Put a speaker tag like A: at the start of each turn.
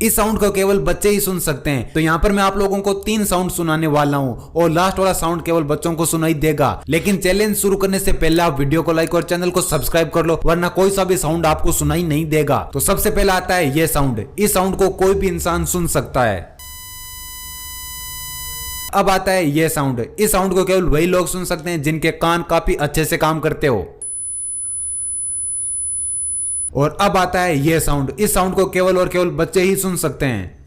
A: इस साउंड को केवल बच्चे ही सुन सकते हैं। तो यहाँ पर मैं आप लोगों को 3 साउंड सुनाने वाला हूँ और लास्ट वाला साउंड केवल बच्चों को सुनाई देगा। लेकिन चैलेंज शुरू करने से पहले आप वीडियो को लाइक और चैनल को सब्सक्राइब कर लो, वरना कोई सा भी साउंड आपको सुनाई नहीं देगा। तो सबसे पहला आता है ये साउंड। इस साउंड को कोई भी इंसान सुन सकता है। अब आता है ये साउंड। इस साउंड को केवल वही लोग सुन सकते हैं जिनके कान काफी अच्छे से काम करते हो। और अब आता है ये साउंड। इस साउंड को केवल और केवल बच्चे ही सुन सकते हैं।